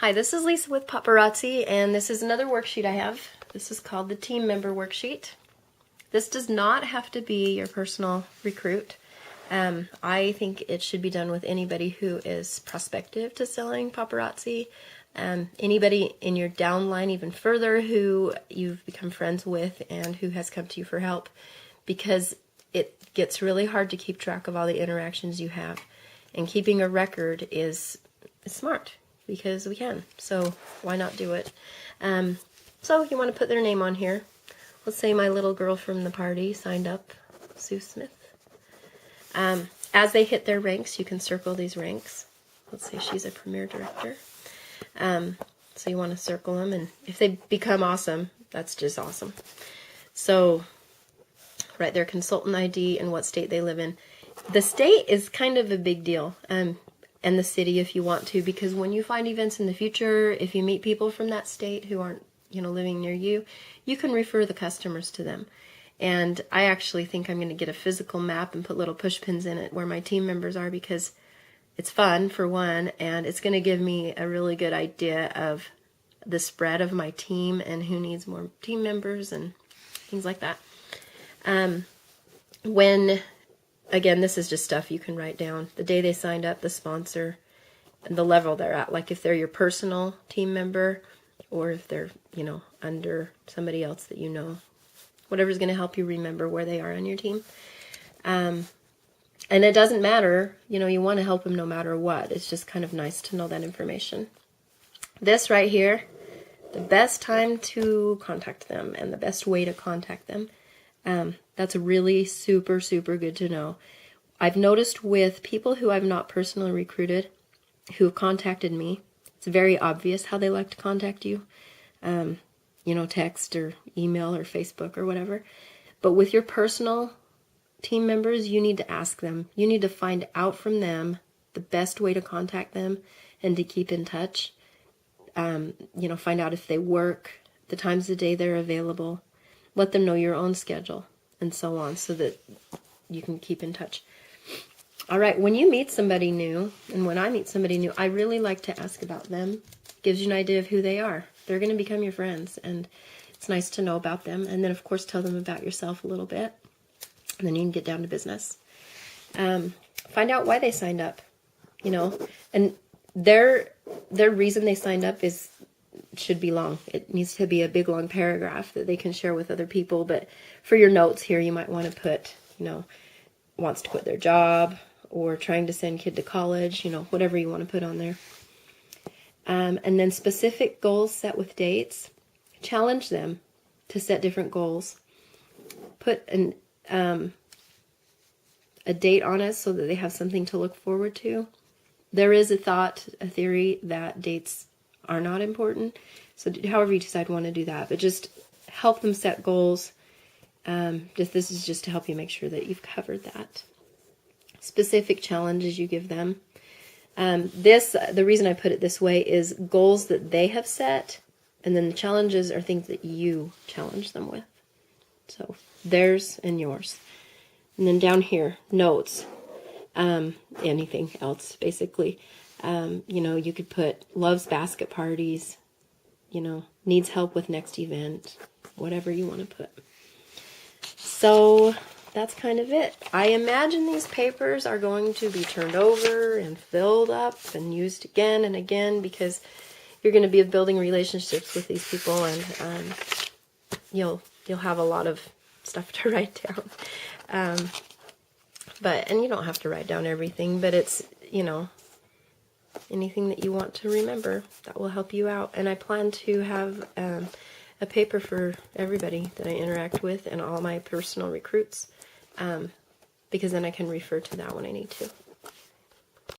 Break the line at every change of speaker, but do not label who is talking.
Hi, this is Lisa with Paparazzi, and this is another worksheet I have. This is called the Team Member Worksheet. This does not have to be your personal recruit. I think it should be done with anybody who is prospective to selling paparazzi, anybody in your downline even further who you've become friends with and who has come to you for help, because it gets really hard to keep track of all the interactions you have, and keeping a record is smart because we can, so why not do it? So you want to put their name on here. Let's say my little girl from the party signed up, Sue Smith. As they hit their ranks, you can circle these ranks. Let's say she's a premier director. So you want to circle them, and if they become awesome, that's just awesome. So write their consultant ID and what state they live in. The state is kind of a big deal, and the city if you want to, because when you find events in the future, if you meet people from that state who aren't, living near you, you can refer the customers to them. And I actually think I'm going to get a physical map and put little push pins in it where my team members are, because it's fun for one, and it's going to give me a really good idea of the spread of my team and who needs more team members and things like that. Again, this is just stuff you can write down. The day they signed up, the sponsor, and the level they're at. Like if they're your personal team member, or if they're, under somebody else that you know. Whatever's going to help you remember where they are on your team. And it doesn't matter, you want to help them no matter what. It's just kind of nice to know that information. This right here, the best time to contact them and the best way to contact them. That's really super, super good to know. I've noticed with people who I've not personally recruited, who have contacted me, it's very obvious how they like to contact you. Text or email or Facebook or whatever. But with your personal team members, you need to ask them. You need to find out from them the best way to contact them and to keep in touch. Find out if they work, the times of the day they're available. Let them know your own schedule and so on, so that you can keep in touch. All right, when you meet somebody new, and when I meet somebody new, I really like to ask about them. Gives you an idea of who they are. They're going to become your friends, and it's nice to know about them. And then, of course, tell them about yourself a little bit, and then you can get down to business. Find out why they signed up, and their reason they signed up should be long. It needs to be a big, long paragraph that they can share with other people. But for your notes here, you might want to put, wants to quit their job, or trying to send kid to college, whatever you want to put on there. And then specific goals set with dates. Challenge them to set different goals. Put a date on it so that they have something to look forward to. There is a theory that dates are not important. So however you decide want to do that, but just help them set goals. This is just to help you make sure that you've covered that. Specific challenges you give them. The reason I put it this way is goals that they have set, and then the challenges are things that you challenge them with. So theirs and yours. And then down here, notes. Anything else, basically. You could put loves basket parties, needs help with next event, whatever you want to put. So that's kind of it. I imagine these papers are going to be turned over and filled up and used again and again, because you're going to be building relationships with these people, and you'll have a lot of stuff to write down. And you don't have to write down everything, but it's, anything that you want to remember that will help you out. And I plan to have a paper for everybody that I interact with and all my personal recruits, because then I can refer to that when I need to.